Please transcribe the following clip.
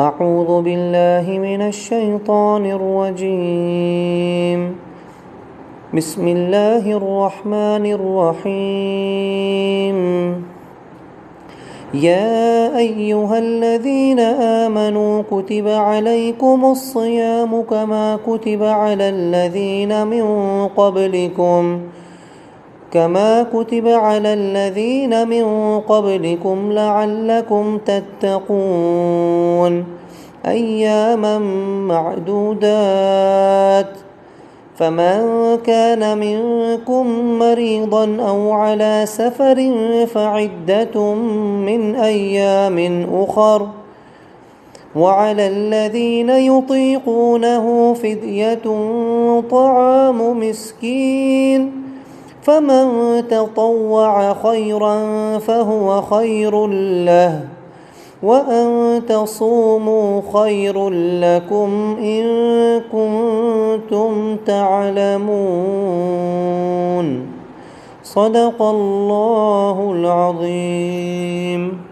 أعوذ بالله من الشيطان الرجيم. بسم الله الرحمن الرحيم. يا أيها الذين آمنوا كتب عليكم الصيام كما كتب على الذين من قبلكم لعلكم تتقون. أياما معدودات. فمن كان منكم مريضا أو على سفر فعدة من أيام أخر. وعلى الذين يطيقونه فدية طعام مسكين. فمن تطوع خيرا فهو خير له، وأن تصوموا خير لكم إن كنتم تعلمون. صدق الله العظيم.